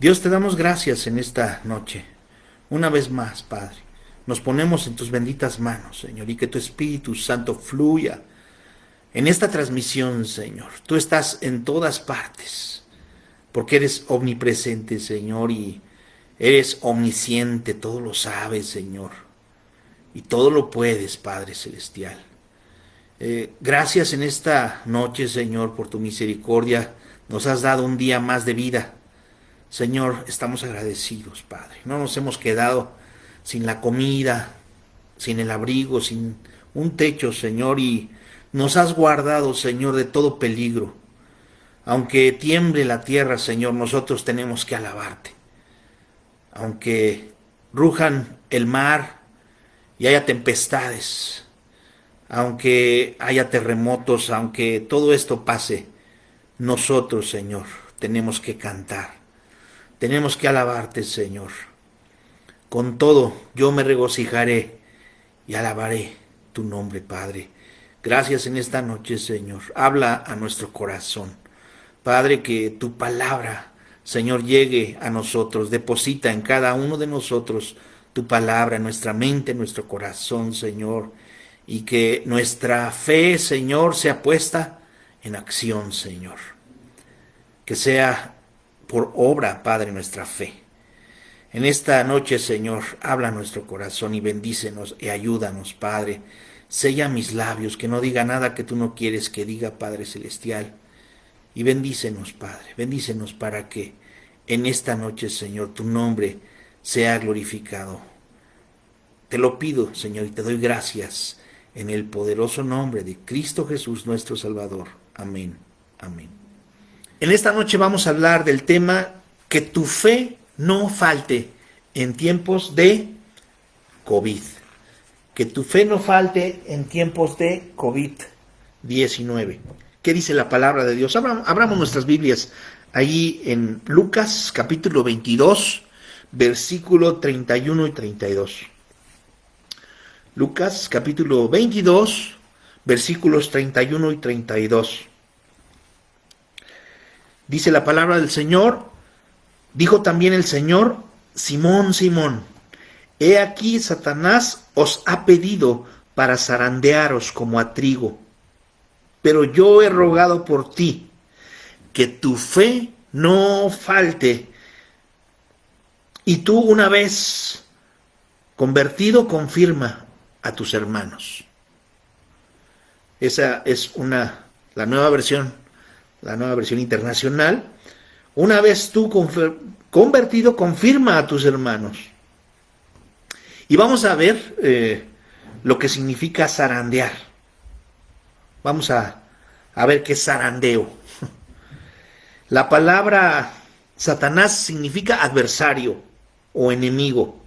Dios, te damos gracias en esta noche. Una vez más, Padre, nos ponemos en tus benditas manos, Señor, y que tu Espíritu Santo fluya en esta transmisión, Señor. Tú estás en todas partes, porque eres omnipresente, Señor, y eres omnisciente, todo lo sabes, Señor, y todo lo puedes, Padre Celestial. Gracias en esta noche, Señor, por tu misericordia. Nos has dado un día más de vida. Señor, estamos agradecidos, Padre. No nos hemos quedado sin la comida, sin el abrigo, sin un techo, Señor, y nos has guardado, Señor, de todo peligro. Aunque tiemble la tierra, Señor, nosotros tenemos que alabarte. Aunque rujan el mar y haya tempestades, aunque haya terremotos, aunque todo esto pase, nosotros, Señor, tenemos que cantar. Tenemos que alabarte, Señor. Con todo, yo me regocijaré y alabaré tu nombre, Padre. Gracias en esta noche, Señor. Habla a nuestro corazón. Padre, que tu palabra, Señor, llegue a nosotros. Deposita en cada uno de nosotros tu palabra, en nuestra mente, en nuestro corazón, Señor. Y que nuestra fe, Señor, sea puesta en acción, Señor. Que sea por obra, Padre, nuestra fe. En esta noche, Señor, habla a nuestro corazón y bendícenos y ayúdanos, Padre. Sella mis labios, que no diga nada que tú no quieres que diga, Padre Celestial. Y bendícenos, Padre, bendícenos para que en esta noche, Señor, tu nombre sea glorificado. Te lo pido, Señor, y te doy gracias en el poderoso nombre de Cristo Jesús, nuestro Salvador. Amén. Amén. En esta noche vamos a hablar del tema que tu fe no falte en tiempos de COVID. Que tu fe no falte en tiempos de COVID-19. ¿Qué dice la palabra de Dios? Abramos nuestras Biblias ahí en Lucas capítulo 22, versículo 31 y 32. Lucas capítulo 22, versículos 31 y 32. Dice la palabra del Señor, dijo también el Señor, Simón, Simón, he aquí Satanás os ha pedido para zarandearos como a trigo, pero yo he rogado por ti, que tu fe no falte, y tú una vez convertido confirma a tus hermanos. Esa es la nueva versión internacional. Una vez tú convertido, confirma a tus hermanos. Y vamos a ver lo que significa zarandear. Vamos a ver qué es zarandeo. La palabra Satanás significa adversario o enemigo.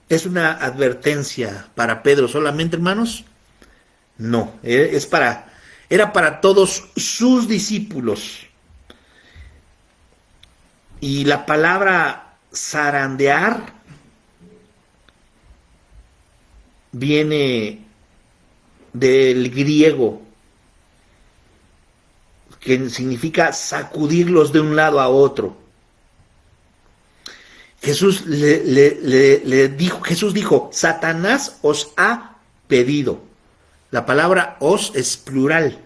¿Es una advertencia para Pedro solamente, hermanos? No, era para todos sus discípulos. Y la palabra zarandear viene del griego, que significa sacudirlos de un lado a otro. Jesús Jesús dijo, Satanás os ha pedido. La palabra os es plural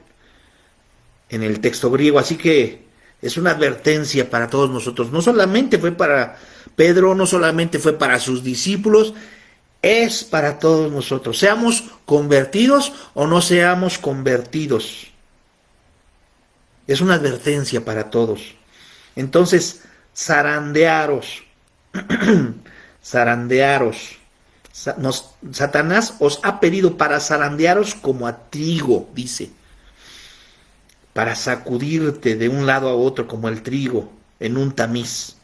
en el texto griego, así que es una advertencia para todos nosotros. No solamente fue para Pedro, no solamente fue para sus discípulos, es para todos nosotros. Seamos convertidos o no seamos convertidos. Es una advertencia para todos. Entonces, zarandearos. Zarandearos. Satanás os ha pedido para zarandearos como a trigo, dice. Para sacudirte de un lado a otro como el trigo en un tamiz.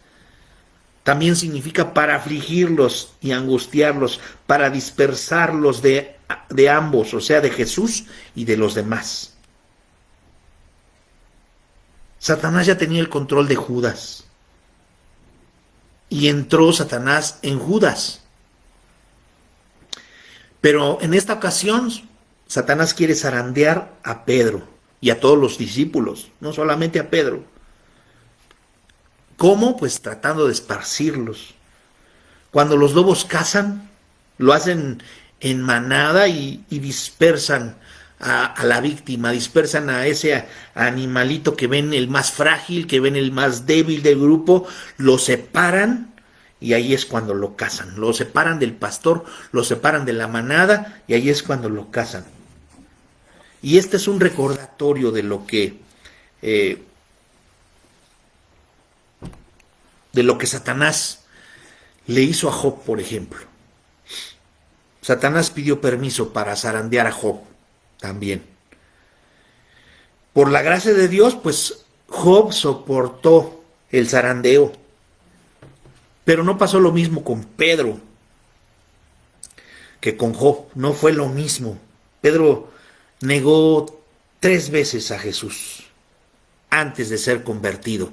También significa para afligirlos y angustiarlos, para dispersarlos de ambos, o sea, de Jesús y de los demás. Satanás ya tenía el control de Judas. Y entró Satanás en Judas. Pero en esta ocasión, Satanás quiere zarandear a Pedro y a todos los discípulos, no solamente a Pedro. ¿Cómo? Pues tratando de esparcirlos. Cuando los lobos cazan, lo hacen en manada y dispersan a la víctima, dispersan a ese animalito que ven el más frágil, que ven el más débil del grupo, lo separan y ahí es cuando lo cazan. Lo separan del pastor, lo separan de la manada y ahí es cuando lo cazan. Y este es un recordatorio de lo que Satanás le hizo a Job, por ejemplo. Satanás pidió permiso para zarandear a Job también. Por la gracia de Dios, pues Job soportó el zarandeo. Pero no pasó lo mismo con Pedro que con Job. No fue lo mismo. Pedro negó 3 veces a Jesús antes de ser convertido.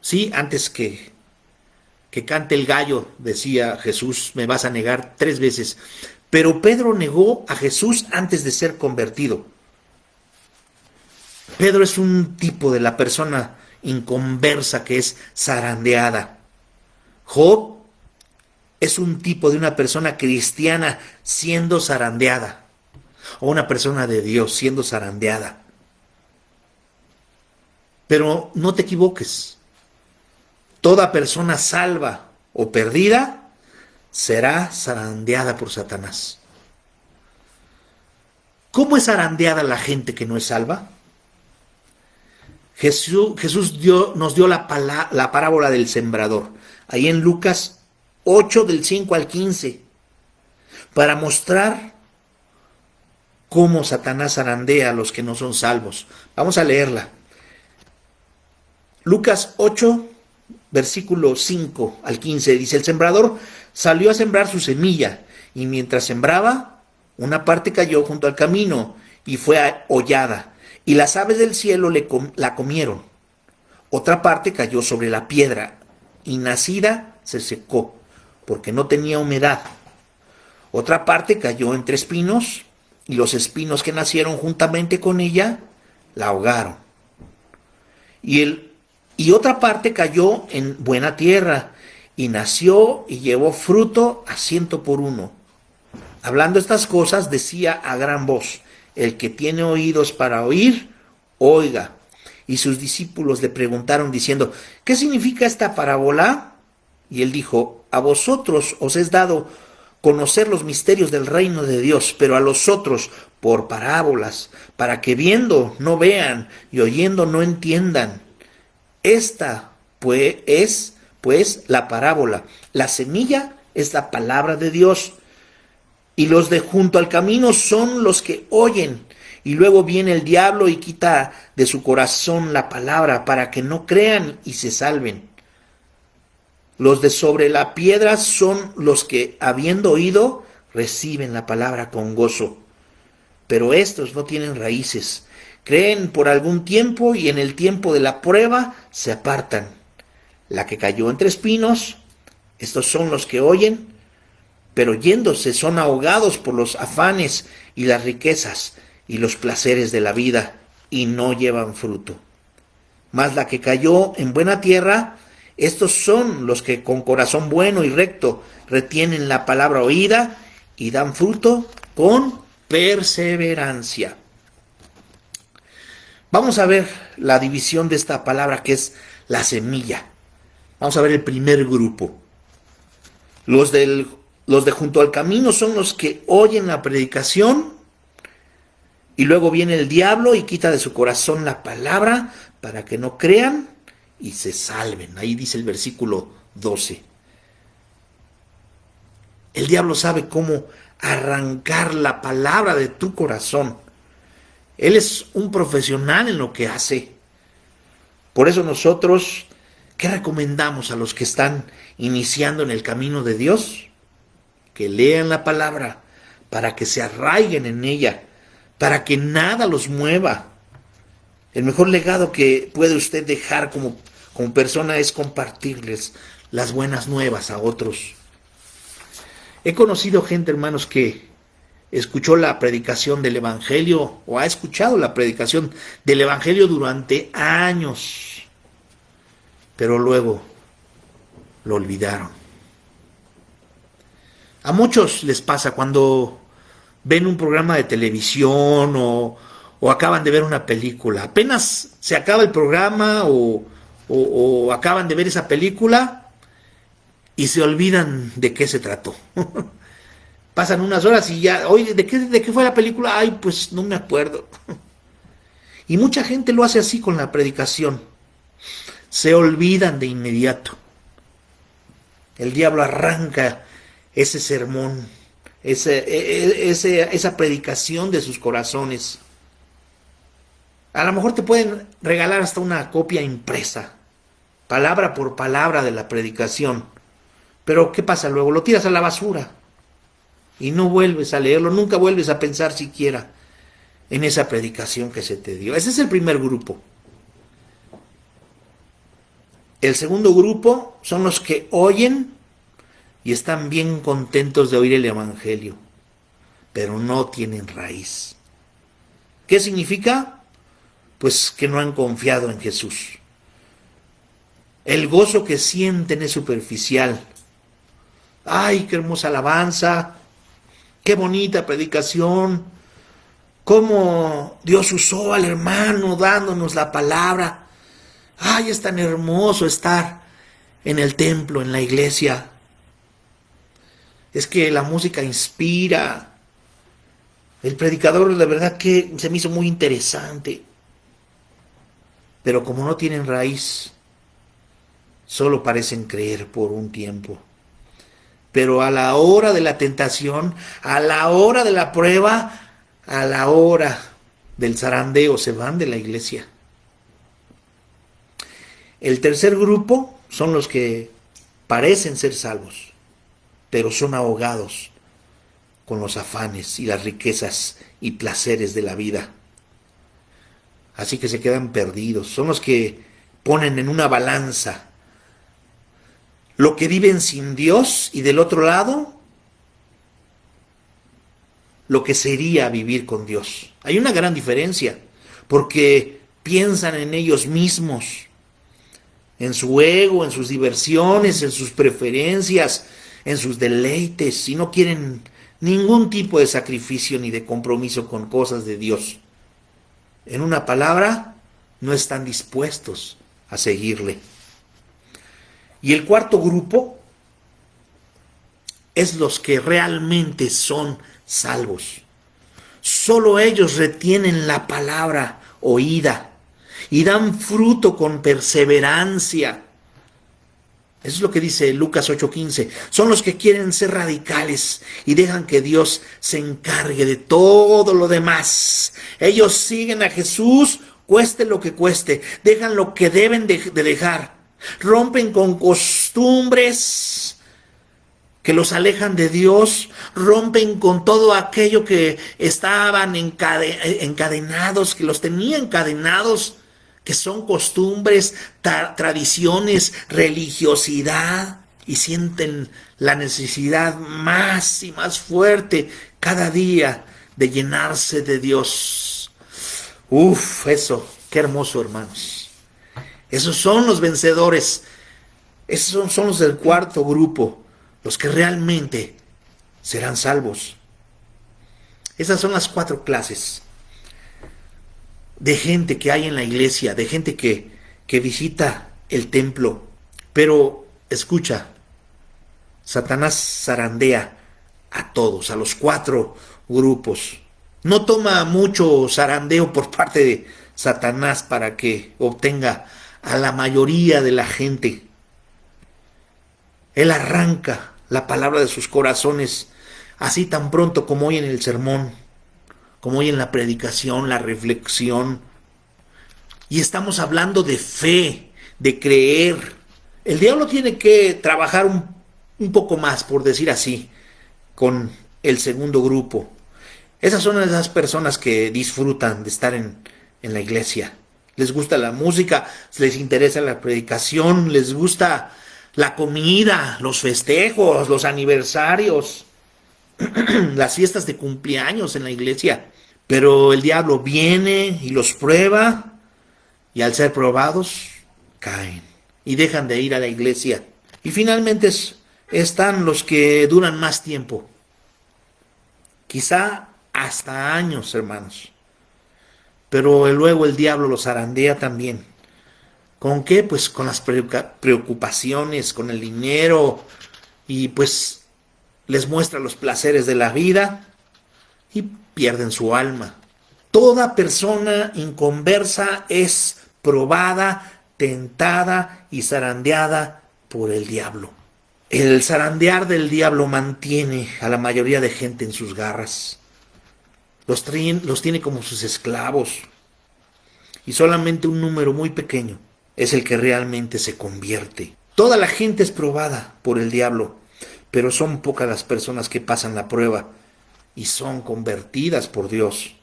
Sí, antes que cante el gallo, decía Jesús, me vas a negar 3 veces. Pero Pedro negó a Jesús antes de ser convertido. Pedro es un tipo de la persona inconversa que es zarandeada. Job es un tipo de una persona cristiana siendo zarandeada. O una persona de Dios siendo zarandeada. Pero no te equivoques. Toda persona salva o perdida será zarandeada por Satanás. ¿Cómo es zarandeada la gente que no es salva? Jesús nos dio la parábola del sembrador, ahí en Lucas 8 del 5 al 15, para mostrar cómo Satanás zarandea a los que no son salvos. Vamos a leerla. Lucas 8, versículo 5 al 15, dice: el sembrador salió a sembrar su semilla, y mientras sembraba, una parte cayó junto al camino y fue hollada, y las aves del cielo la comieron. Otra parte cayó sobre la piedra, y nacida se secó, porque no tenía humedad. Otra parte cayó entre espinos, y los espinos que nacieron juntamente con ella la ahogaron. Y otra parte cayó en buena tierra, y nació y llevó fruto a 100 por 1. Hablando estas cosas, decía a gran voz: el que tiene oídos para oír, oiga. Y sus discípulos le preguntaron diciendo: ¿qué significa esta parábola? Y él dijo: a vosotros os es dado conocer los misterios del reino de Dios, pero a los otros por parábolas, para que viendo no vean y oyendo no entiendan. Esta es la parábola. La semilla es la palabra de Dios, y los de junto al camino son los que oyen, y luego viene el diablo y quita de su corazón la palabra, para que no crean y se salven. Los de sobre la piedra son los que, habiendo oído, reciben la palabra con gozo. Pero estos no tienen raíces. Creen por algún tiempo y en el tiempo de la prueba se apartan. La que cayó entre espinos, estos son los que oyen, pero yéndose son ahogados por los afanes y las riquezas y los placeres de la vida, y no llevan fruto. Mas la que cayó en buena tierra, estos son los que con corazón bueno y recto retienen la palabra oída y dan fruto con perseverancia. Vamos a ver la división de esta palabra, que es la semilla. Vamos a ver el primer grupo. Los de junto al camino son los que oyen la predicación, y luego viene el diablo y quita de su corazón la palabra para que no crean y se salven. Ahí dice el versículo 12. El diablo sabe cómo arrancar la palabra de tu corazón. Él es un profesional en lo que hace. Por eso nosotros, ¿qué recomendamos a los que están iniciando en el camino de Dios? Que lean la palabra para que se arraiguen en ella, para que nada los mueva. El mejor legado que puede usted dejar como persona es compartirles las buenas nuevas a otros. He conocido gente, hermanos, que escuchó la predicación del Evangelio o ha escuchado la predicación del Evangelio durante años. pero luego lo olvidaron. A muchos les pasa cuando ven un programa de televisión o acaban de ver una película. Apenas se acaba el programa o acaban de ver esa película y se olvidan de qué se trató. Pasan unas horas y ya, oye, ¿de qué fue la película? Ay, pues no me acuerdo. Y mucha gente lo hace así con la predicación. Se olvidan de inmediato. El diablo arranca ese sermón, esa predicación de sus corazones. A lo mejor te pueden regalar hasta una copia impresa, palabra por palabra de la predicación. Pero ¿qué pasa luego? Lo tiras a la basura y no vuelves a leerlo, nunca vuelves a pensar siquiera en esa predicación que se te dio. Ese es el primer grupo. El segundo grupo son los que oyen y están bien contentos de oír el evangelio, pero no tienen raíz. ¿Qué significa? Pues que no han confiado en Jesús. El gozo que sienten es superficial. ¡Ay, qué hermosa alabanza! ¡Qué bonita predicación! ¡Cómo Dios usó al hermano dándonos la palabra! ¡Ay, es tan hermoso estar en el templo, en la iglesia! Es que la música inspira. El predicador, la verdad que se me hizo muy interesante. Pero como no tienen raíz, solo parecen creer por un tiempo. Pero a la hora de la tentación, a la hora de la prueba, a la hora del zarandeo, se van de la iglesia. El tercer grupo son los que parecen ser salvos, pero son ahogados con los afanes y las riquezas y placeres de la vida. Así que se quedan perdidos. Son los que ponen en una balanza lo que viven sin Dios y del otro lado lo que sería vivir con Dios. Hay una gran diferencia porque piensan en ellos mismos, en su ego, en sus diversiones, en sus preferencias, en sus deleites, y no quieren ningún tipo de sacrificio ni de compromiso con cosas de Dios. En una palabra, no están dispuestos a seguirle. Y el cuarto grupo es los que realmente son salvos. Solo ellos retienen la palabra oída y dan fruto con perseverancia. Eso es lo que dice Lucas 8:15. Son los que quieren ser radicales y dejan que Dios se encargue de todo lo demás. Ellos siguen a Jesús, cueste lo que cueste. Dejan lo que deben de dejar. Rompen con costumbres que los alejan de Dios. Rompen con todo aquello que estaban encadenados, que los tenía encadenados, que son costumbres, tradiciones, religiosidad, y sienten la necesidad más y más fuerte cada día de llenarse de Dios. Eso, qué hermoso, hermanos. Esos son los vencedores. Esos son los del cuarto grupo, los que realmente serán salvos. Esas son las 4 clases de gente que hay en la iglesia, de gente que visita el templo. Pero escucha, Satanás zarandea a todos, a los 4 grupos. No toma mucho zarandeo por parte de Satanás para que obtenga a la mayoría de la gente. Él arranca la palabra de sus corazones así tan pronto como hoy en el sermón, como hoy en la predicación, la reflexión. Y estamos hablando de fe, de creer. El diablo tiene que trabajar un poco más, por decir así, con el segundo grupo. Esas son esas personas que disfrutan de estar en la iglesia. Les gusta la música, les interesa la predicación, les gusta la comida, los festejos, los aniversarios, las fiestas de cumpleaños en la iglesia. Pero el diablo viene y los prueba, y al ser probados, caen. y dejan de ir a la iglesia. Y finalmente están los que duran más tiempo, quizá hasta años, hermanos. Pero luego el diablo los zarandea también. ¿Con qué? Pues con las preocupaciones, con el dinero, y pues les muestra los placeres de la vida y pierden su alma. Toda persona inconversa es probada, tentada y zarandeada por el diablo. El zarandear del diablo mantiene a la mayoría de gente en sus garras. Los tiene como sus esclavos. Y solamente un número muy pequeño es el que realmente se convierte. Toda la gente es probada por el diablo, pero son pocas las personas que pasan la prueba y son convertidas por Dios.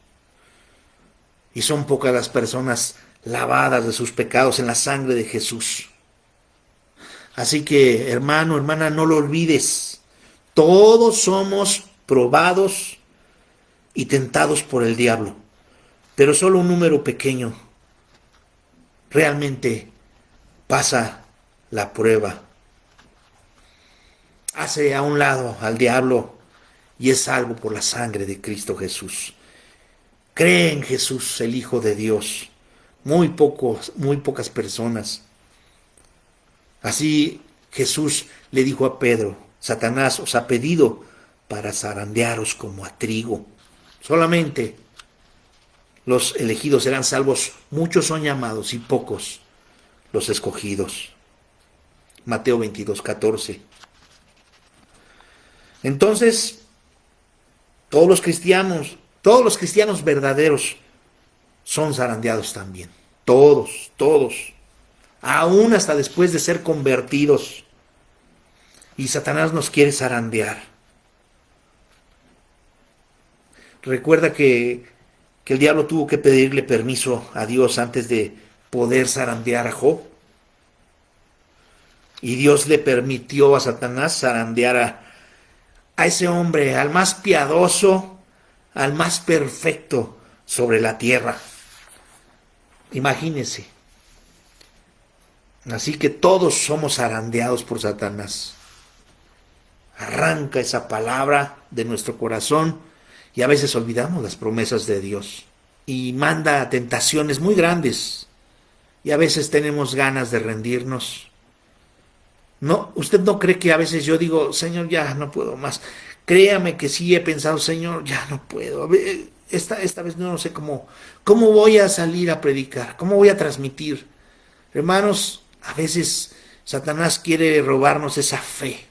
Y son pocas las personas lavadas de sus pecados en la sangre de Jesús. Así que, hermano, hermana, no lo olvides. Todos somos probados y tentados por el diablo, pero solo un número pequeño realmente pasa la prueba. Hace a un lado al diablo y es salvo por la sangre de Cristo Jesús. Cree en Jesús, el Hijo de Dios. Muy pocas personas. Así Jesús le dijo a Pedro: Satanás os ha pedido para zarandearos como a trigo. Solamente los elegidos serán salvos, muchos son llamados y pocos los escogidos. Mateo 22:14. Entonces, todos los cristianos verdaderos son zarandeados también. Todos. Aún hasta después de ser convertidos. Y Satanás nos quiere zarandear. Recuerda que el diablo tuvo que pedirle permiso a Dios antes de poder zarandear a Job. Y Dios le permitió a Satanás zarandear a ese hombre, al más piadoso, al más perfecto sobre la tierra. Imagínense. Así que todos somos zarandeados por Satanás. Arranca esa palabra de nuestro corazón y a veces olvidamos las promesas de Dios. Y manda tentaciones muy grandes. Y a veces tenemos ganas de rendirnos. No, usted no cree que a veces yo digo: Señor, ya no puedo más. Créame que sí he pensado: Señor, ya no puedo. Esta vez no sé cómo voy a salir a predicar, cómo voy a transmitir. Hermanos, a veces Satanás quiere robarnos esa fe.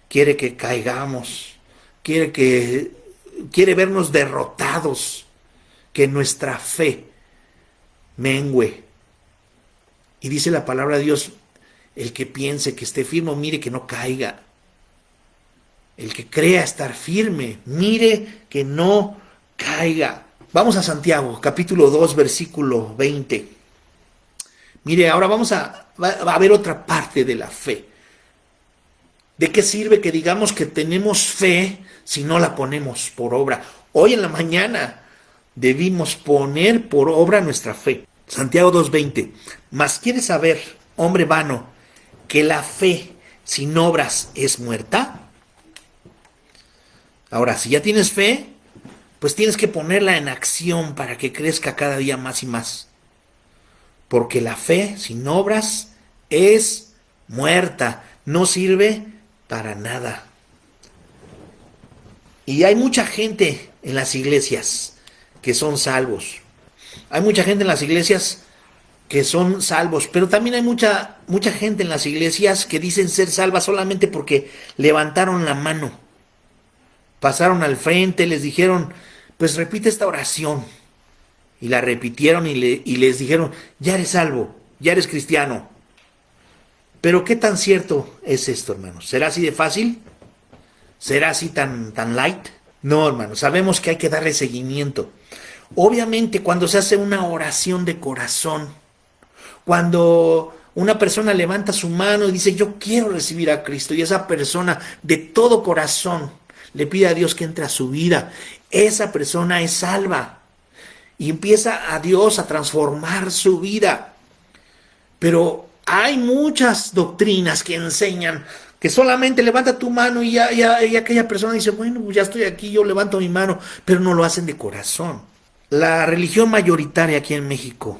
Quiere que caigamos. Quiere vernos derrotados. Que nuestra fe mengüe. Y dice la palabra de Dios: el que piense que esté firme, mire que no caiga. El que crea estar firme, mire que no caiga. Vamos a Santiago, capítulo 2, versículo 20. Mire, ahora va a ver otra parte de la fe. ¿De qué sirve que digamos que tenemos fe si no la ponemos por obra? Hoy en la mañana debimos poner por obra nuestra fe. Santiago 2:20. Mas ¿quieres saber, hombre vano, que la fe sin obras es muerta? Ahora, si ya tienes fe, pues tienes que ponerla en acción para que crezca cada día más y más. Porque la fe sin obras es muerta, no sirve para nada. Y hay mucha gente en las iglesias que son salvos. Hay mucha gente en las iglesias que son salvos, pero también hay mucha gente en las iglesias que dicen ser salvas solamente porque levantaron la mano. Pasaron al frente, les dijeron: pues repite esta oración. Y la repitieron y les dijeron: ya eres salvo, ya eres cristiano. Pero ¿qué tan cierto es esto, hermanos? ¿Será así de fácil? ¿Será así tan light? No, hermanos, sabemos que hay que darle seguimiento. Obviamente, cuando se hace una oración de corazón, cuando una persona levanta su mano y dice: yo quiero recibir a Cristo, y esa persona de todo corazón le pide a Dios que entre a su vida, esa persona es salva y empieza a Dios a transformar su vida. Pero Hay muchas doctrinas que enseñan que solamente levanta tu mano y aquella persona dice, bueno, pues ya estoy aquí, yo levanto mi mano, pero no lo hacen de corazón. La religión mayoritaria aquí en México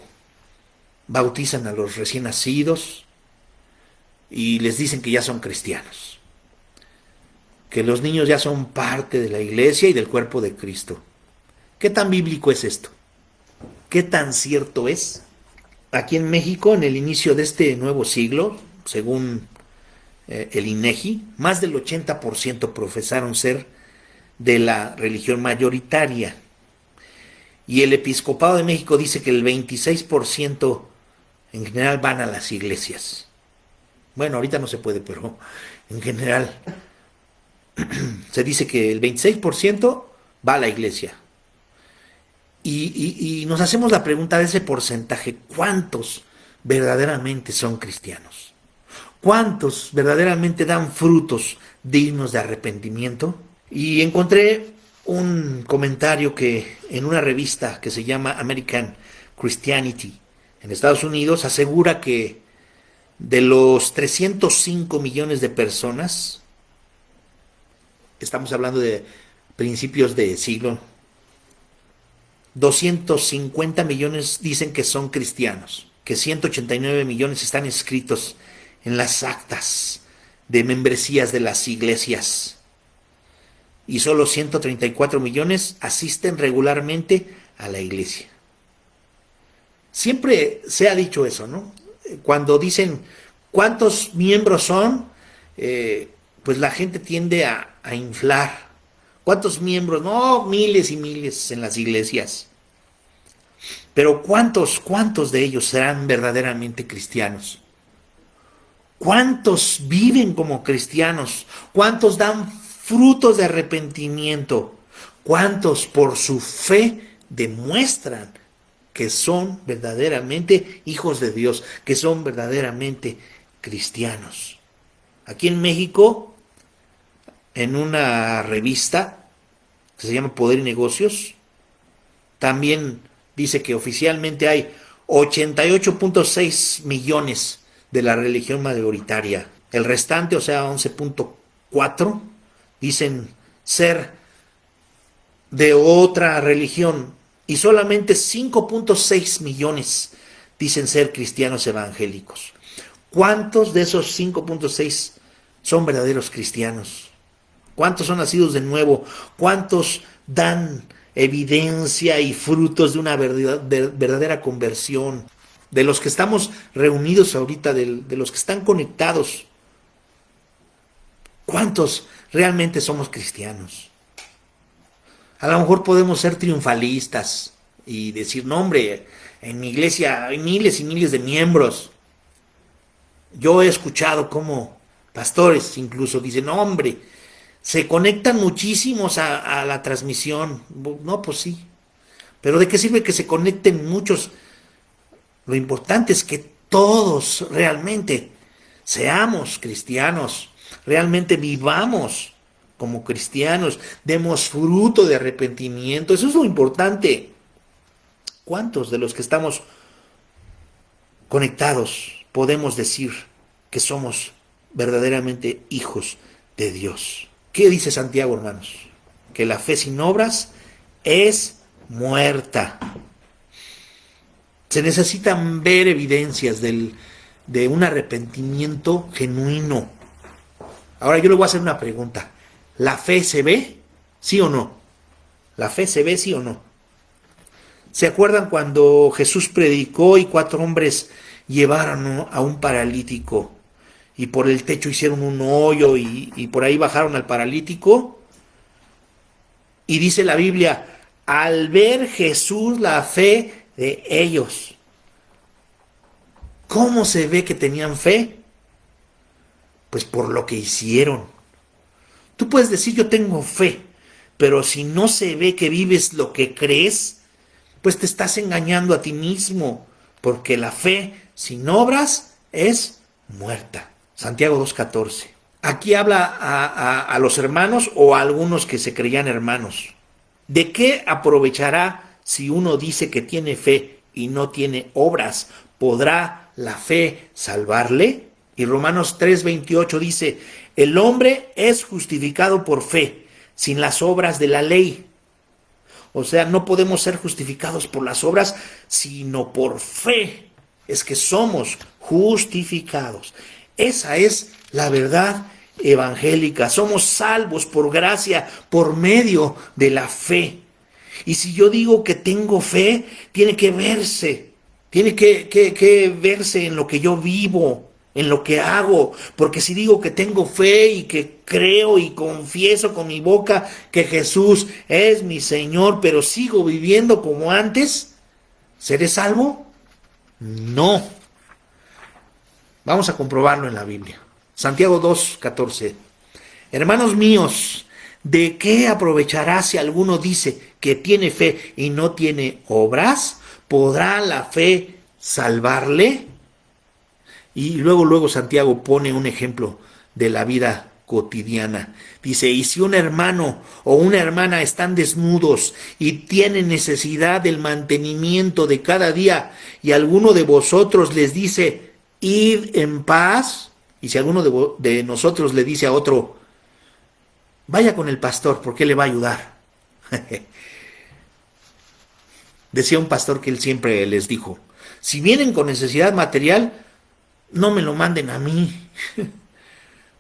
bautizan a los recién nacidos y les dicen que ya son cristianos, que los niños ya son parte de la iglesia y del cuerpo de Cristo. ¿Qué tan bíblico es esto? ¿Qué tan cierto es? Aquí en México, en el inicio de este nuevo siglo, según el INEGI, más del 80% profesaron ser de la religión mayoritaria. Y el Episcopado de México dice que el 26% en general van a las iglesias. Bueno, ahorita no se puede, pero en general se dice que el 26% va a la iglesia. Y nos hacemos la pregunta de ese porcentaje, ¿cuántos verdaderamente son cristianos? ¿Cuántos verdaderamente dan frutos dignos de arrepentimiento? Y encontré un comentario que en una revista que se llama American Christianity en Estados Unidos asegura que de los 305 millones de personas, estamos hablando de principios de siglo, 250 millones dicen que son cristianos, que 189 millones están inscritos en las actas de membresías de las iglesias y solo 134 millones asisten regularmente a la iglesia. Siempre se ha dicho eso, ¿no? Cuando dicen cuántos miembros son, pues la gente tiende a inflar. ¿Cuántos miembros? No, miles y miles en las iglesias. Pero ¿cuántos de ellos serán verdaderamente cristianos? ¿Cuántos viven como cristianos? ¿Cuántos dan frutos de arrepentimiento? ¿Cuántos por su fe demuestran que son verdaderamente hijos de Dios, que son verdaderamente cristianos? Aquí en México, en una revista que se llama Poder y Negocios, también dice que oficialmente hay 88.6 millones de la religión mayoritaria. El restante, o sea, 11.4, dicen ser de otra religión y solamente 5.6 millones dicen ser cristianos evangélicos. ¿Cuántos de esos 5.6 son verdaderos cristianos? ¿Cuántos son nacidos de nuevo? ¿Cuántos dan evidencia y frutos de una verdadera conversión? De los que estamos reunidos ahorita, de los que están conectados, ¿cuántos realmente somos cristianos? A lo mejor podemos ser triunfalistas y decir, no hombre, en mi iglesia hay miles y miles de miembros. Yo he escuchado cómo pastores incluso dicen, no hombre, se conectan muchísimos a la transmisión. No, pues sí. Pero ¿de qué sirve que se conecten muchos? Lo importante es que todos realmente seamos cristianos, realmente vivamos como cristianos, demos fruto de arrepentimiento. Eso es lo importante. ¿Cuántos de los que estamos conectados podemos decir que somos verdaderamente hijos de Dios? ¿Qué dice Santiago, hermanos? Que la fe sin obras es muerta. Se necesitan ver evidencias de un arrepentimiento genuino. Ahora yo le voy a hacer una pregunta. ¿La fe se ve? ¿Sí o no? ¿La fe se ve, sí o no? ¿Se acuerdan cuando Jesús predicó y 4 hombres llevaron a un paralítico y por el techo hicieron un hoyo y por ahí bajaron al paralítico? Y dice la Biblia, al ver Jesús la fe de ellos. ¿Cómo se ve que tenían fe? Pues por lo que hicieron. Tú puedes decir yo tengo fe, pero si no se ve que vives lo que crees, pues te estás engañando a ti mismo, porque la fe sin obras es muerta. Santiago 2:14. Aquí habla a los hermanos o a algunos que se creían hermanos. ¿De qué aprovechará si uno dice que tiene fe y no tiene obras? ¿Podrá la fe salvarle? Y Romanos 3:28 dice, el hombre es justificado por fe, sin las obras de la ley. O sea, no podemos ser justificados por las obras, sino por fe. Es que somos justificados. Esa es la verdad evangélica. Somos salvos por gracia, por medio de la fe. Y si yo digo que tengo fe, tiene que verse. Tiene que verse en lo que yo vivo, en lo que hago. Porque si digo que tengo fe y que creo y confieso con mi boca que Jesús es mi Señor, pero sigo viviendo como antes, ¿seré salvo? No. Vamos a comprobarlo en la Biblia. Santiago 2:14. Hermanos míos, ¿de qué aprovechará si alguno dice que tiene fe y no tiene obras? ¿Podrá la fe salvarle? Y luego Santiago pone un ejemplo de la vida cotidiana. Dice, y si un hermano o una hermana están desnudos y tienen necesidad del mantenimiento de cada día, y alguno de vosotros les dice, id en paz, y si alguno de nosotros le dice a otro, vaya con el pastor porque le va a ayudar. Decía un pastor que él siempre les dijo, si vienen con necesidad material, no me lo manden a mí,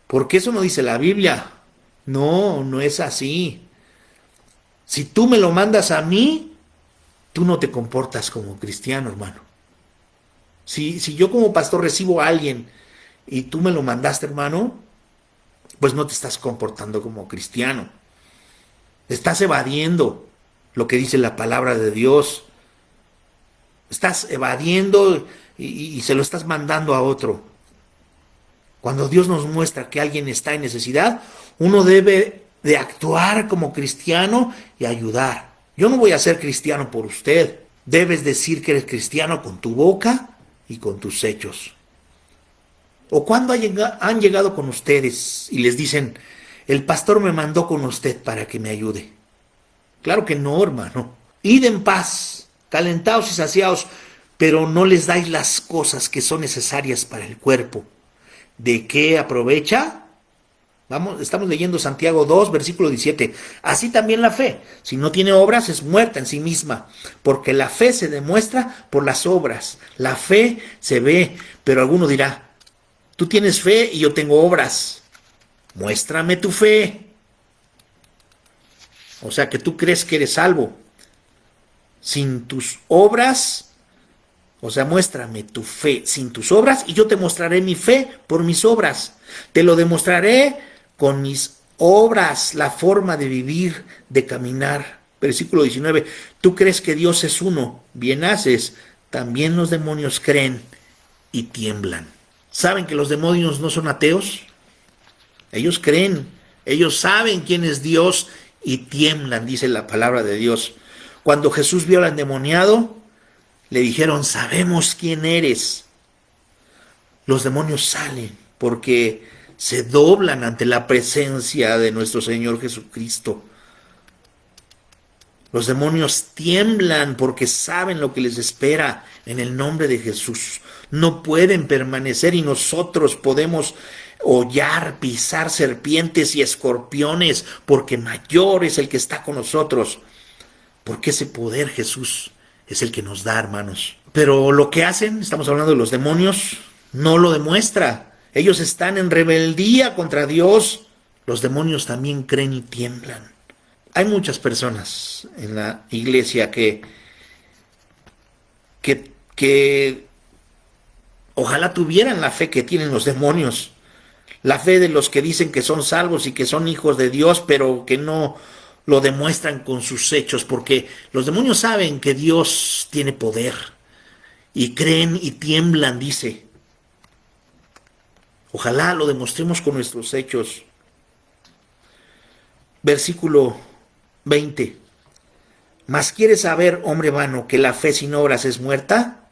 porque eso no dice la Biblia. No, no es así. Si tú me lo mandas a mí, tú no te comportas como cristiano, hermano. Si yo como pastor recibo a alguien y tú me lo mandaste, hermano, pues no te estás comportando como cristiano. Estás evadiendo lo que dice la palabra de Dios. Estás evadiendo y se lo estás mandando a otro. Cuando Dios nos muestra que alguien está en necesidad, uno debe de actuar como cristiano y ayudar. Yo no voy a ser cristiano por usted. Debes decir que eres cristiano con tu boca y con tus hechos. ¿O cuando han llegado con ustedes y les dicen, el pastor me mandó con usted para que me ayude? Claro que no, hermano. Id en paz, calentaos y saciaos, pero no les dais las cosas que son necesarias para el cuerpo. ¿De qué aprovecha? Estamos leyendo Santiago 2, versículo 17. Así también la fe, si no tiene obras, es muerta en sí misma, porque la fe se demuestra por las obras. La fe se ve, pero alguno dirá, tú tienes fe y yo tengo obras. Muéstrame tu fe. O sea que tú crees que eres salvo. Sin tus obras, o sea, muéstrame tu fe sin tus obras y yo te mostraré mi fe por mis obras. Te lo demostraré con mis obras, la forma de vivir, de caminar. Versículo 19. Tú crees que Dios es uno, bien haces. También los demonios creen y tiemblan. ¿Saben que los demonios no son ateos? Ellos creen, ellos saben quién es Dios y tiemblan, dice la palabra de Dios. Cuando Jesús vio al endemoniado, le dijeron, sabemos quién eres. Los demonios salen porque se doblan ante la presencia de nuestro Señor Jesucristo. Los demonios tiemblan porque saben lo que les espera en el nombre de Jesús. No pueden permanecer y nosotros podemos hollar, pisar serpientes y escorpiones porque mayor es el que está con nosotros. Porque ese poder Jesús es el que nos da, hermanos. Pero lo que hacen, estamos hablando de los demonios, no lo demuestra. Ellos están en rebeldía contra Dios. Los demonios también creen y tiemblan. Hay muchas personas en la iglesia que ojalá tuvieran la fe que tienen los demonios. La fe de los que dicen que son salvos y que son hijos de Dios, pero que no lo demuestran con sus hechos, porque los demonios saben que Dios tiene poder y creen y tiemblan, dice. Ojalá lo demostremos con nuestros hechos. Versículo 20. ¿Mas quieres saber, hombre vano, que la fe sin obras es muerta?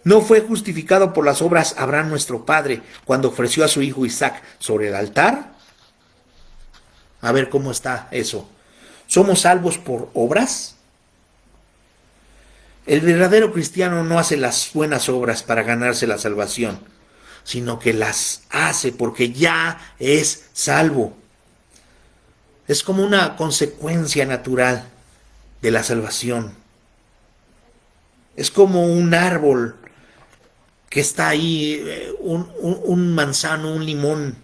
¿No fue justificado por las obras Abraham nuestro padre cuando ofreció a su hijo Isaac sobre el altar? A ver cómo está eso. ¿Somos salvos por obras? El verdadero cristiano no hace las buenas obras para ganarse la salvación, sino que las hace porque ya es salvo. Es como una consecuencia natural de la salvación. Es como un árbol que está ahí, un manzano, un limón,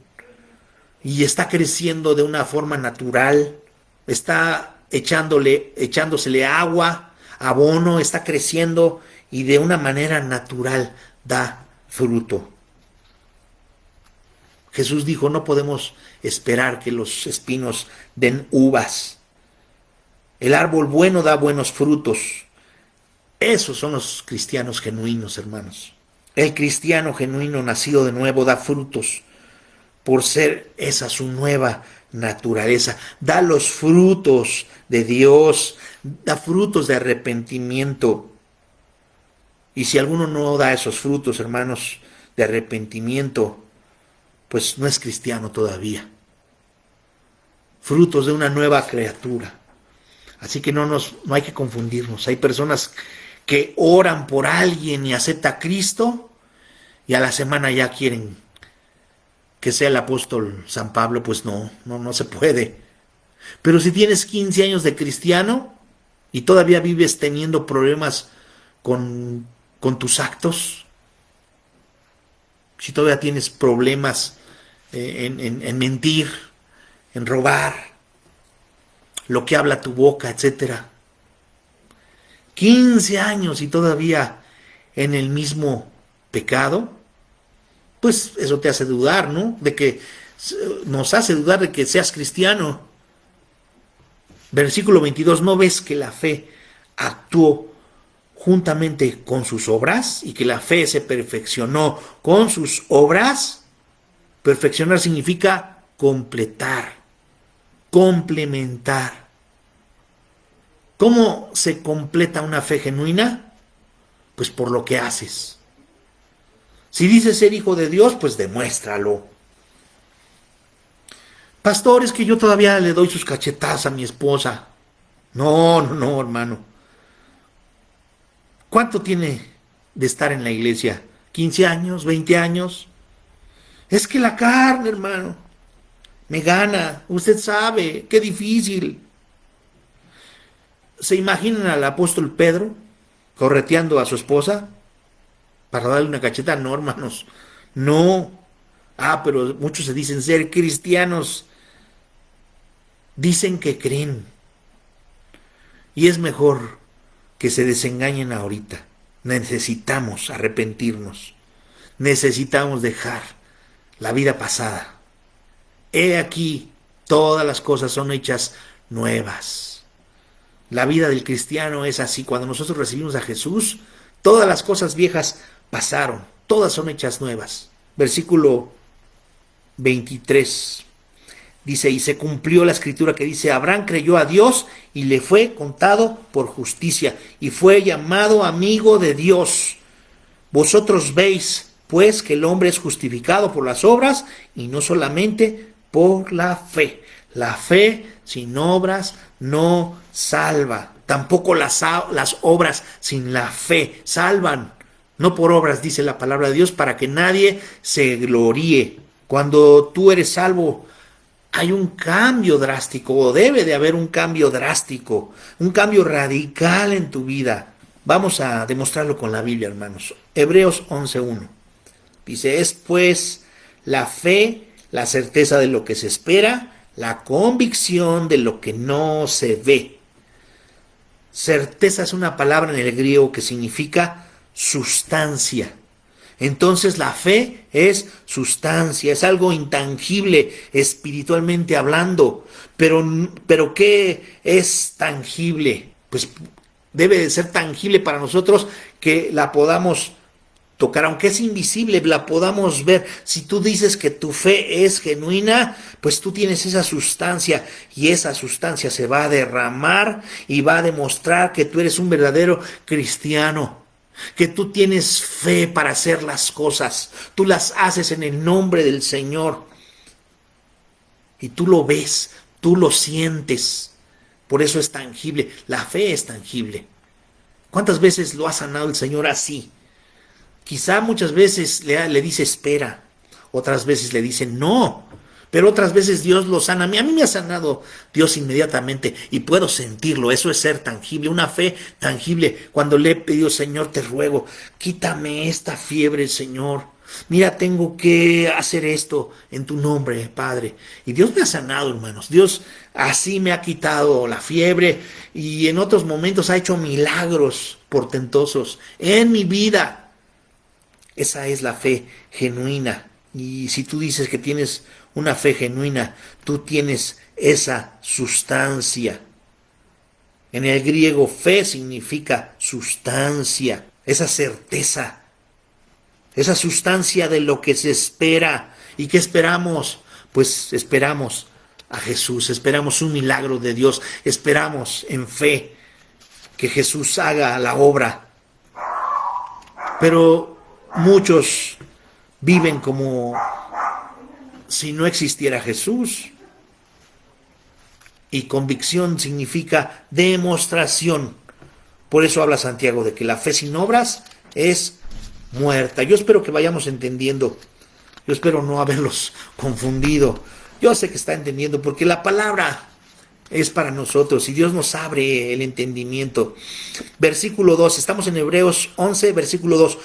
y está creciendo de una forma natural, está echándosele agua, abono, está creciendo y de una manera natural da fruto. Jesús dijo, no podemos esperar que los espinos den uvas. El árbol bueno da buenos frutos. Esos son los cristianos genuinos, hermanos. El cristiano genuino nacido de nuevo da frutos por ser esa su nueva naturaleza. Da los frutos de Dios, da frutos de arrepentimiento. Y si alguno no da esos frutos, hermanos, de arrepentimiento, pues no es cristiano todavía. Frutos de una nueva criatura. Así que no hay que confundirnos. Hay personas que oran por alguien y acepta a Cristo y a la semana ya quieren que sea el apóstol San Pablo. Pues no se puede. Pero si tienes 15 años de cristiano y todavía vives teniendo problemas con tus actos, si todavía tienes problemas en mentir, en robar, lo que habla tu boca, etcétera, 15 años y todavía en el mismo pecado, pues eso te hace dudar, ¿no? Nos hace dudar de que seas cristiano. Versículo 22, ¿no ves que la fe actuó juntamente con sus obras y que la fe se perfeccionó con sus obras? Perfeccionar significa completar, complementar. ¿Cómo se completa una fe genuina? Pues por lo que haces. Si dices ser hijo de Dios, pues demuéstralo. Pastor, es que yo todavía le doy sus cachetadas a mi esposa. No, hermano. ¿Cuánto tiene de estar en la iglesia? ¿15 años? ¿20 años? Es que la carne, hermano, me gana. Usted sabe, qué difícil. ¿Se imaginan al apóstol Pedro correteando a su esposa para darle una cachetada? No, hermanos, no. Pero muchos se dicen ser cristianos. Dicen que creen. Y es mejor que se desengañen ahorita. Necesitamos arrepentirnos. Necesitamos dejar la vida pasada. He aquí, todas las cosas son hechas nuevas. La vida del cristiano es así. Cuando nosotros recibimos a Jesús, todas las cosas viejas pasaron. Todas son hechas nuevas. Versículo 23. Dice, y se cumplió la escritura que dice, Abraham creyó a Dios y le fue contado por justicia y fue llamado amigo de Dios. Vosotros veis, pues, que el hombre es justificado por las obras y no solamente por la fe. La fe sin obras no salva. Tampoco las obras sin la fe salvan. No por obras, dice la palabra de Dios, para que nadie se gloríe. Cuando tú eres salvo, hay un cambio drástico, o debe de haber un cambio drástico, un cambio radical en tu vida. Vamos a demostrarlo con la Biblia, hermanos. Hebreos 11:1. Dice, es pues la fe, la certeza de lo que se espera, la convicción de lo que no se ve. Certeza es una palabra en el griego que significa sustancia. Entonces la fe es sustancia, es algo intangible espiritualmente hablando. Pero ¿qué es tangible? Pues debe de ser tangible para nosotros, que la podamos tocar, aunque es invisible, la podamos ver. Si tú dices que tu fe es genuina, pues tú tienes esa sustancia y esa sustancia se va a derramar y va a demostrar que tú eres un verdadero cristiano, que tú tienes fe para hacer las cosas, tú las haces en el nombre del Señor y tú lo ves, tú lo sientes. Por eso es tangible, la fe es tangible. ¿Cuántas veces lo ha sanado el Señor así? Quizá muchas veces le dice espera, otras veces le dice no, pero otras veces Dios lo sana. A mí me ha sanado Dios inmediatamente y puedo sentirlo. Eso es ser tangible, una fe tangible. Cuando le he pedido, Señor, te ruego, quítame esta fiebre, Señor. Mira, tengo que hacer esto en tu nombre, Padre. Y Dios me ha sanado, hermanos. Dios así me ha quitado la fiebre y en otros momentos ha hecho milagros portentosos en mi vida. Esa es la fe genuina. Y si tú dices que tienes una fe genuina, tú tienes esa sustancia. En el griego, fe significa sustancia, esa certeza, esa sustancia de lo que se espera. ¿Y qué esperamos? Pues esperamos a Jesús, esperamos un milagro de Dios, esperamos en fe que Jesús haga la obra. Pero muchos viven como si no existiera Jesús. Y convicción significa demostración. Por eso habla Santiago de que la fe sin obras es muerta. Yo espero que vayamos entendiendo. Yo espero no haberlos confundido. Yo sé que está entendiendo porque la palabra es para nosotros y Dios nos abre el entendimiento. Versículo 2, estamos en Hebreos 11, versículo 2.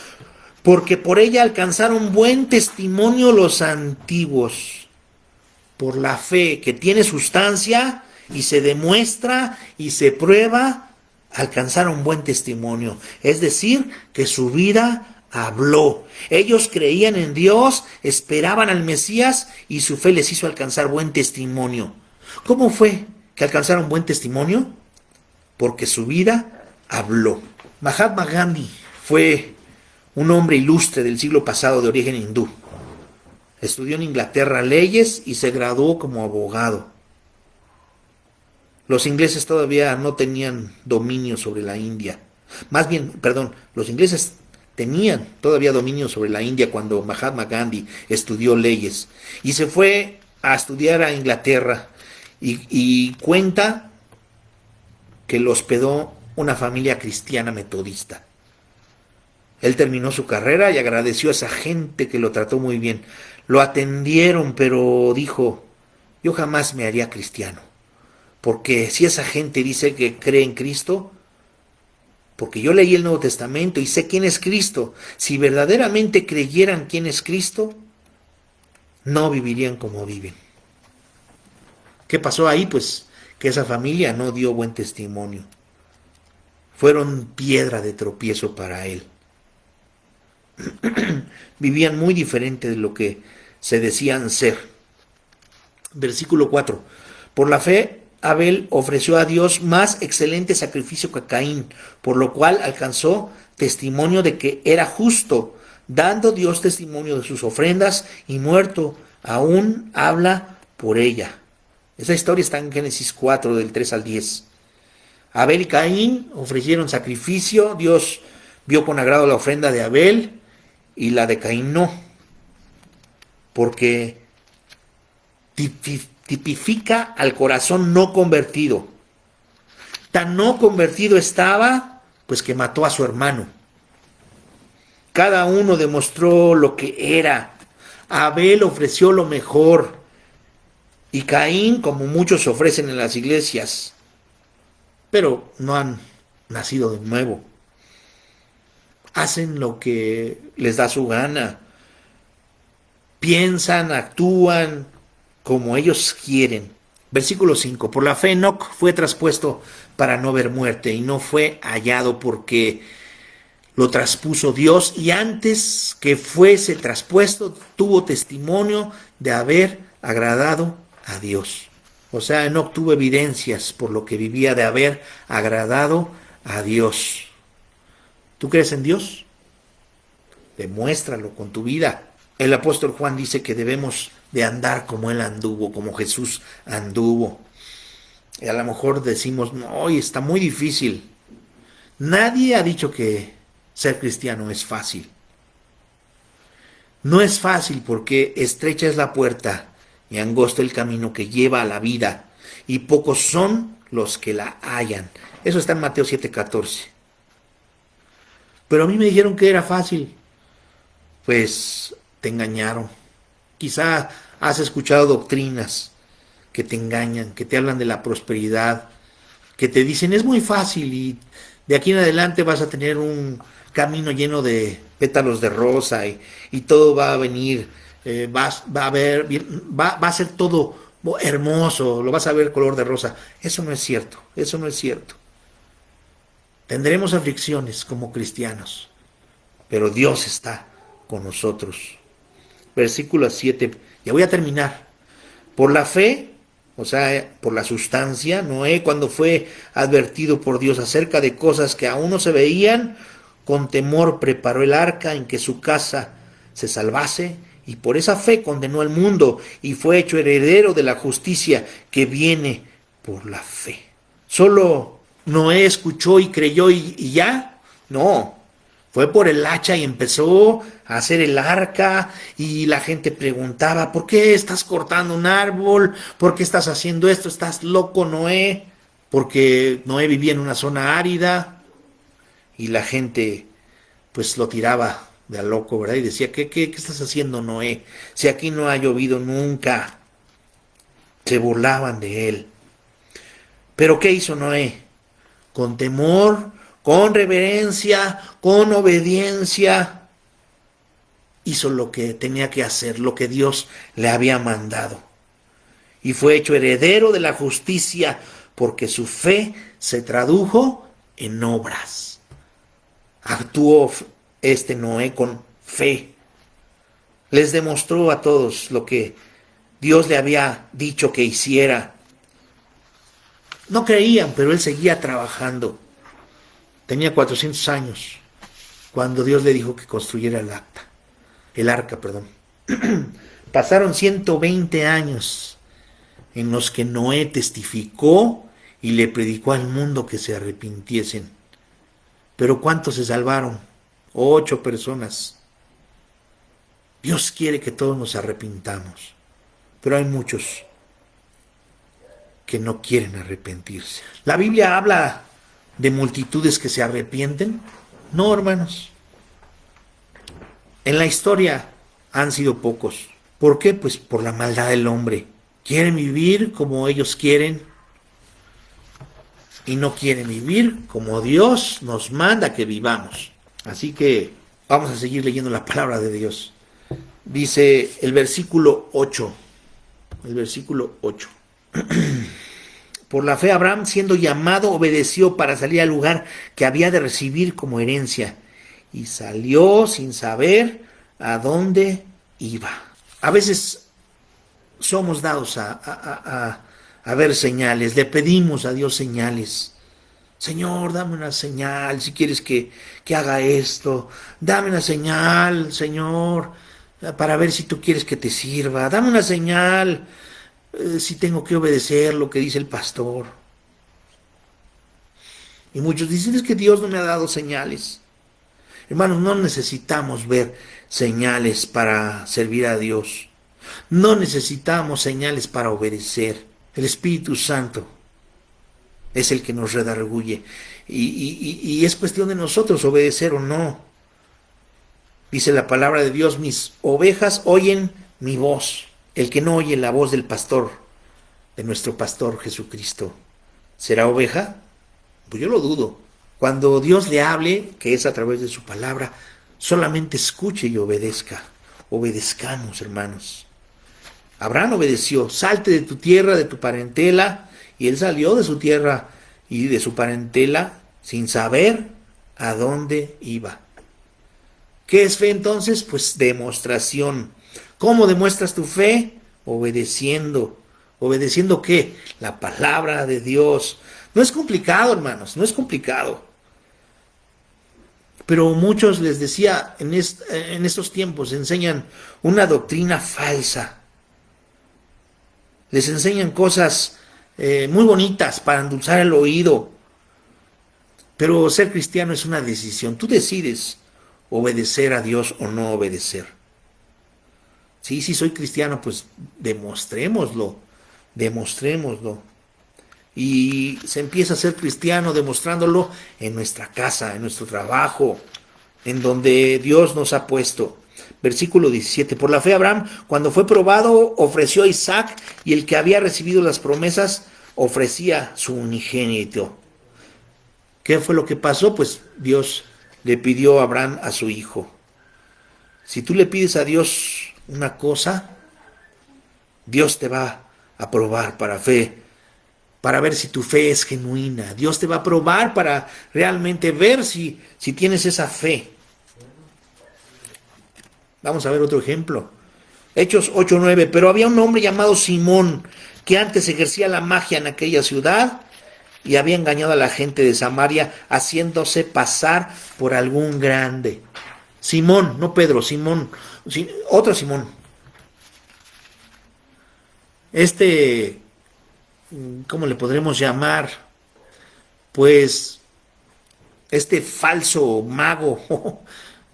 Porque por ella alcanzaron buen testimonio los antiguos. Por la fe que tiene sustancia y se demuestra y se prueba, alcanzaron buen testimonio. Es decir, que su vida habló. Ellos creían en Dios, esperaban al Mesías y su fe les hizo alcanzar buen testimonio. ¿Cómo fue que alcanzaron buen testimonio? Porque su vida habló. Mahatma Gandhi fue un hombre ilustre del siglo pasado de origen hindú. Estudió en Inglaterra leyes y se graduó como abogado. Los ingleses todavía no tenían dominio sobre la India. Más bien, perdón, los ingleses tenían todavía dominio sobre la India cuando Mahatma Gandhi estudió leyes. Y se fue a estudiar a Inglaterra y cuenta que lo hospedó una familia cristiana metodista. Él terminó su carrera y agradeció a esa gente que lo trató muy bien. Lo atendieron, pero dijo, yo jamás me haría cristiano. Porque si esa gente dice que cree en Cristo, porque yo leí el Nuevo Testamento y sé quién es Cristo, si verdaderamente creyeran quién es Cristo, no vivirían como viven. ¿Qué pasó ahí? Pues que esa familia no dio buen testimonio. Fueron piedra de tropiezo para él. Vivían muy diferente de lo que se decían ser. Versículo 4. Por la fe, Abel ofreció a Dios más excelente sacrificio que Caín, por lo cual alcanzó testimonio de que era justo, dando Dios testimonio de sus ofrendas, y muerto aún habla por ella. Esa historia está en Génesis 4, del 3 al 10. Abel y Caín ofrecieron sacrificio, Dios vio con agrado la ofrenda de Abel, y la de Caín no, porque tipifica al corazón no convertido. Tan no convertido estaba, pues que mató a su hermano. Cada uno demostró lo que era. Abel ofreció lo mejor, y Caín, como muchos ofrecen en las iglesias, pero no han nacido de nuevo. Hacen lo que les da su gana. Piensan, actúan como ellos quieren. Versículo 5. Por la fe Enoc fue traspuesto para no ver muerte y no fue hallado porque lo traspuso Dios, y antes que fuese traspuesto tuvo testimonio de haber agradado a Dios. O sea, Enoc tuvo evidencias por lo que vivía de haber agradado a Dios. ¿Tú crees en Dios? Demuéstralo con tu vida. El apóstol Juan dice que debemos de andar como Él anduvo, como Jesús anduvo. Y a lo mejor decimos, no, está muy difícil. Nadie ha dicho que ser cristiano es fácil. No es fácil porque estrecha es la puerta y angosto el camino que lleva a la vida, y pocos son los que la hallan. Eso está en Mateo 7:14. Pero a mí me dijeron que era fácil. Pues te engañaron. Quizá has escuchado doctrinas que te engañan, que te hablan de la prosperidad, que te dicen es muy fácil y de aquí en adelante vas a tener un camino lleno de pétalos de rosa y todo va a venir, va a ver, va a ser todo hermoso, lo vas a ver color de rosa. Eso no es cierto, eso no es cierto. Tendremos aflicciones como cristianos, pero Dios está con nosotros. Versículo 7, ya voy a terminar. Por la fe, o sea, por la sustancia, Noé, cuando fue advertido por Dios acerca de cosas que aún no se veían, con temor preparó el arca en que su casa se salvase, y por esa fe condenó al mundo y fue hecho heredero de la justicia que viene por la fe. Solo Noé escuchó y creyó y ya, no. Fue por el hacha y empezó a hacer el arca y la gente preguntaba, ¿por qué estás cortando un árbol? ¿Por qué estás haciendo esto? ¿Estás loco, Noé? Porque Noé vivía en una zona árida y la gente pues lo tiraba de a loco, ¿verdad? Y decía, ¿qué estás haciendo, Noé? Si aquí no ha llovido nunca. Se burlaban de él. Pero ¿qué hizo Noé? Con temor, con reverencia, con obediencia, hizo lo que tenía que hacer, lo que Dios le había mandado. Y fue hecho heredero de la justicia porque su fe se tradujo en obras. Actuó este Noé con fe. Les demostró a todos lo que Dios le había dicho que hiciera. No creían, pero él seguía trabajando. Tenía 400 años cuando Dios le dijo que construyera el arca. Pasaron 120 años en los que Noé testificó y le predicó al mundo que se arrepintiesen. Pero ¿cuántos se salvaron? 8 personas. Dios quiere que todos nos arrepintamos, pero hay muchos que no quieren arrepentirse. La Biblia habla de multitudes que se arrepienten. No, hermanos. En la historia han sido pocos. ¿Por qué? Pues por la maldad del hombre. Quieren vivir como ellos quieren y no quieren vivir como Dios nos manda que vivamos. Así que vamos a seguir leyendo la palabra de Dios. Dice el versículo 8. El versículo 8. Por la fe Abraham, siendo llamado, obedeció para salir al lugar que había de recibir como herencia. Y salió sin saber a dónde iba. A veces somos dados a ver señales. Le pedimos a Dios señales. Señor, dame una señal si quieres que haga esto. Dame una señal, Señor, para ver si tú quieres que te sirva. Dame una señal si tengo que obedecer lo que dice el pastor. Y muchos dicen, es que Dios no me ha dado señales. Hermanos, no necesitamos ver señales para servir a Dios. No necesitamos señales para obedecer. El Espíritu Santo es el que nos redarguye. Y es cuestión de nosotros obedecer o no. Dice la palabra de Dios, mis ovejas oyen mi voz. El que no oye la voz del pastor, de nuestro pastor Jesucristo, ¿será oveja? Pues yo lo dudo. Cuando Dios le hable, que es a través de su palabra, solamente escuche y obedezca. Obedezcamos, hermanos. Abraham obedeció, salte de tu tierra, de tu parentela, y él salió de su tierra y de su parentela sin saber a dónde iba. ¿Qué es fe entonces? Pues demostración. ¿Cómo demuestras tu fe? Obedeciendo. ¿Obedeciendo qué? La palabra de Dios. No es complicado, hermanos, no es complicado. Pero muchos, les decía, en estos tiempos enseñan una doctrina falsa. Les enseñan cosas muy bonitas para endulzar el oído. Pero ser cristiano es una decisión. Tú decides obedecer a Dios o no obedecer. Sí, soy cristiano, pues demostrémoslo. Y se empieza a ser cristiano demostrándolo en nuestra casa, en nuestro trabajo, en donde Dios nos ha puesto. Versículo 17. Por la fe Abraham, cuando fue probado, ofreció a Isaac, y el que había recibido las promesas ofrecía su unigénito. ¿Qué fue lo que pasó? Pues Dios le pidió a Abraham a su hijo. Si tú le pides a Dios una cosa, Dios te va a probar para ver si tu fe es genuina. Dios te va a probar para realmente ver si tienes esa fe. Vamos a ver otro ejemplo. Hechos 8:9. Pero había un hombre llamado Simón, que antes ejercía la magia en aquella ciudad y había engañado a la gente de Samaria, haciéndose pasar por algún grande. Simón, no Pedro, Simón, otro Simón. ¿Cómo le podremos llamar? Pues este falso mago,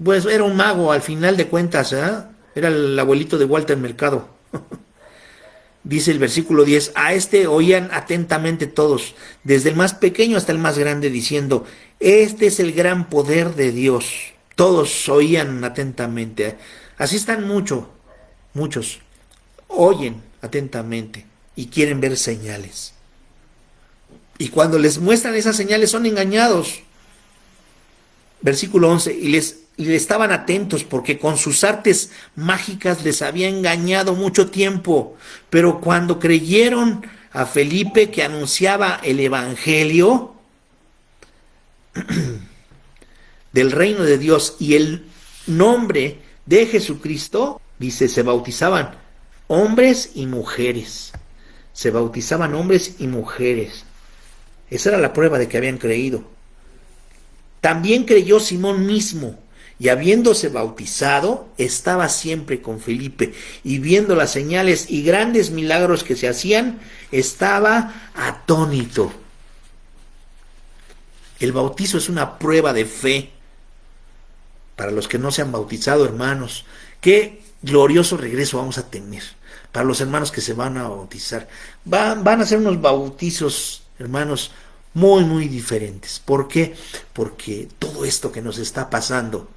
pues era un mago al final de cuentas, ¿eh? Era el abuelito de Walter Mercado. Dice el versículo 10, a este oían atentamente todos, desde el más pequeño hasta el más grande, diciendo, este es el gran poder de Dios. Todos oían atentamente. Así están muchos oyen atentamente y quieren ver señales. Y cuando les muestran esas señales son engañados. Versículo 11, y le estaban atentos porque con sus artes mágicas les había engañado mucho tiempo. Pero cuando creyeron a Felipe, que anunciaba el evangelio del reino de Dios y el nombre de Jesucristo, dice, se bautizaban hombres y mujeres. Se bautizaban hombres y mujeres. Esa era la prueba de que habían creído. También creyó Simón mismo, y habiéndose bautizado, estaba siempre con Felipe, y viendo las señales y grandes milagros que se hacían, estaba atónito. El bautizo es una prueba de fe para los que no se han bautizado, hermanos. Qué glorioso regreso vamos a tener para los hermanos que se van a bautizar. Van a ser unos bautizos, hermanos, muy diferentes. ¿Por qué? Porque todo esto que nos está pasando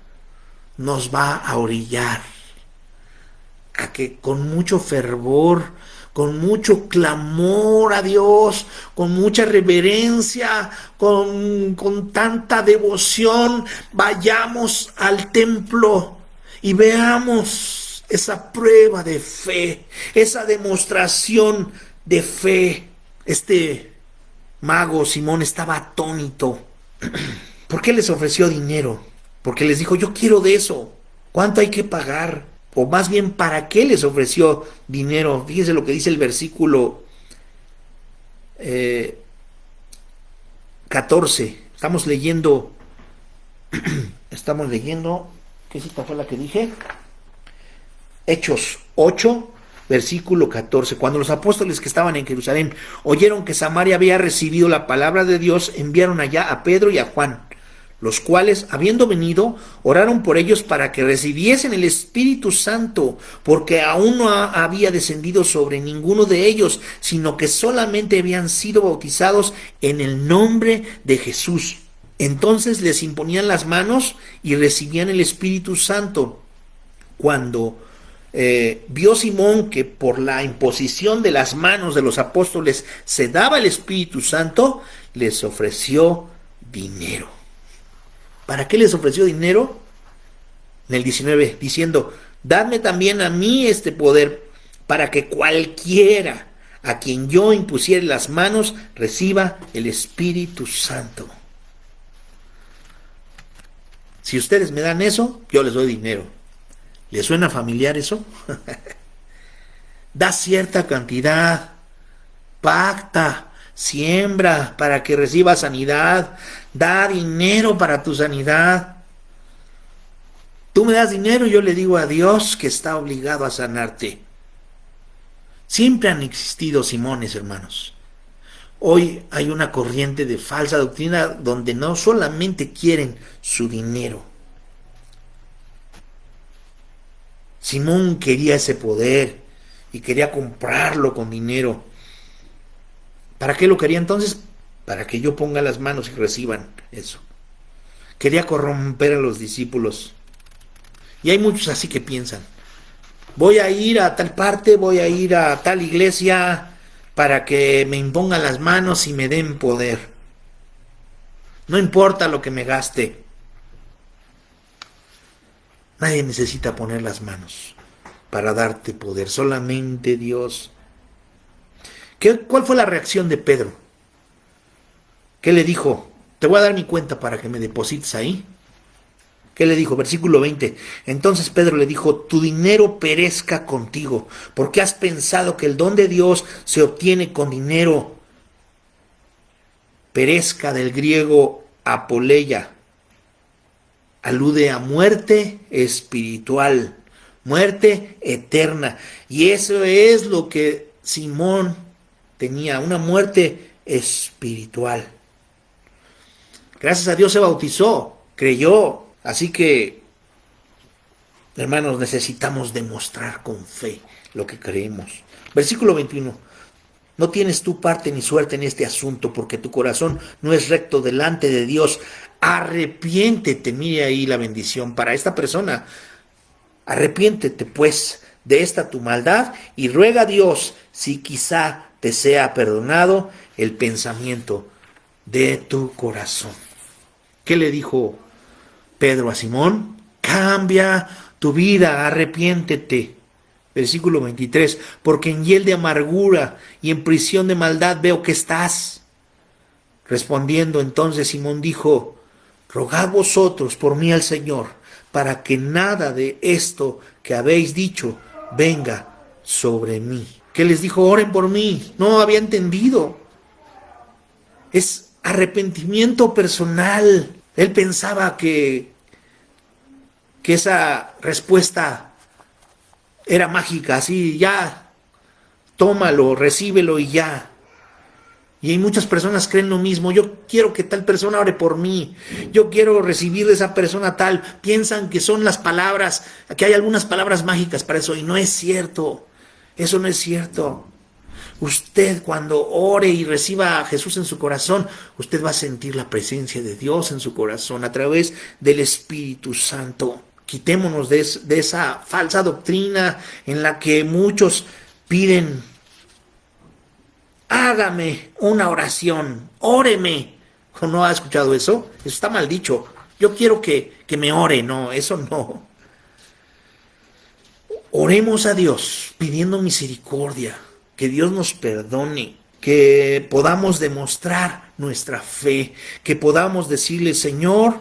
nos va a orillar a que con mucho fervor, con mucho clamor a Dios, con mucha reverencia, con tanta devoción, vayamos al templo y veamos esa prueba de fe, esa demostración de fe. Este mago Simón estaba atónito. ¿Por qué les ofreció dinero? Porque les dijo, yo quiero de eso. ¿Cuánto hay que pagar? O más bien, ¿para qué les ofreció dinero? Fíjense lo que dice el versículo 14. Estamos leyendo, ¿qué cita fue la que dije? Hechos 8, versículo 14. Cuando los apóstoles que estaban en Jerusalén oyeron que Samaria había recibido la palabra de Dios, enviaron allá a Pedro y a Juan, los cuales, habiendo venido, oraron por ellos para que recibiesen el Espíritu Santo, porque aún no había descendido sobre ninguno de ellos, sino que solamente habían sido bautizados en el nombre de Jesús. Entonces les imponían las manos y recibían el Espíritu Santo. Cuando vio Simón que por la imposición de las manos de los apóstoles se daba el Espíritu Santo, les ofreció dinero. ¿Para qué les ofreció dinero? En el 19, diciendo, dadme también a mí este poder, para que cualquiera a quien yo impusiere las manos reciba el Espíritu Santo. Si ustedes me dan eso, yo les doy dinero. ¿Les suena familiar eso? Da cierta cantidad, pacta, siembra para que reciba sanidad, da dinero para tu sanidad. Tú me das dinero y yo le digo a Dios que está obligado a sanarte. Siempre han existido Simones, hermanos. Hoy hay una corriente de falsa doctrina donde no solamente quieren su dinero. Simón quería ese poder y quería comprarlo con dinero. ¿Para qué lo quería entonces? Para que yo ponga las manos y reciban eso. quería corromper a los discípulos. Y hay muchos así que piensan, voy a ir a tal parte, voy a ir a tal iglesia para que me impongan las manos y me den poder. No importa lo que me gaste. Nadie necesita poner las manos para darte poder, solamente Dios. ¿Cuál fue la reacción de Pedro? ¿Qué le dijo? Te voy a dar mi cuenta para que me deposites ahí. ¿Qué le dijo? Versículo 20. Entonces Pedro le dijo, tu dinero perezca contigo, porque has pensado que el don de Dios se obtiene con dinero. Perezca, del griego apoleia, alude a muerte espiritual, muerte eterna. Y eso es lo que Simón tenía, una muerte espiritual. Gracias a Dios se bautizó, creyó. Así que, hermanos, necesitamos demostrar con fe lo que creemos. Versículo 21. No tienes tu parte ni suerte en este asunto, porque tu corazón no es recto delante de Dios. Arrepiéntete, mire ahí la bendición para esta persona. Arrepiéntete, pues, de esta tu maldad y ruega a Dios si quizá te sea perdonado el pensamiento de tu corazón. ¿Qué le dijo Pedro a Simón? Cambia tu vida, arrepiéntete. Versículo 23, porque en hiel de amargura y en prisión de maldad veo que estás. Respondiendo entonces Simón dijo, rogad vosotros por mí al Señor, para que nada de esto que habéis dicho venga sobre mí. ¿Qué les dijo? Oren por mí. No había entendido. Es arrepentimiento personal. Él pensaba que esa respuesta era mágica, así, ya, tómalo, recíbelo y ya. Y hay muchas personas que creen lo mismo. Yo quiero que tal persona ore por mí. Yo quiero recibir de esa persona tal. Piensan que son las palabras, que hay algunas palabras mágicas para eso. Y no es cierto. Eso no es cierto. Usted cuando ore y reciba a Jesús en su corazón, usted va a sentir la presencia de Dios en su corazón a través del Espíritu Santo. Quitémonos de esa falsa doctrina en la que muchos piden, hágame una oración, óreme. ¿No ha escuchado eso? Eso está mal dicho. Yo quiero que me ore. No, eso no. Oremos a Dios pidiendo misericordia, que Dios nos perdone, que podamos demostrar nuestra fe, que podamos decirle, Señor,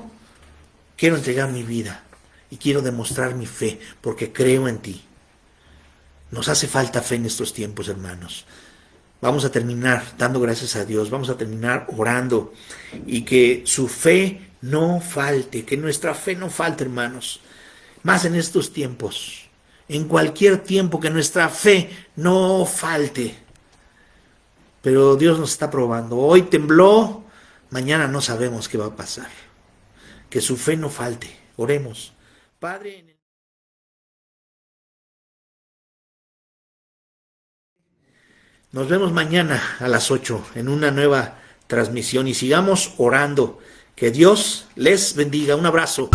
quiero entregar mi vida. Y quiero demostrar mi fe porque creo en ti. Nos hace falta fe en estos tiempos, hermanos. Vamos a terminar dando gracias a Dios. Vamos a terminar orando. Y que su fe no falte. Que nuestra fe no falte, hermanos. Más en estos tiempos. En cualquier tiempo que nuestra fe no falte. Pero Dios nos está probando. Hoy tembló. Mañana no sabemos qué va a pasar. Que su fe no falte. Oremos. Padre, nos vemos mañana a las 8 en una nueva transmisión y sigamos orando. Que Dios les bendiga. Un abrazo.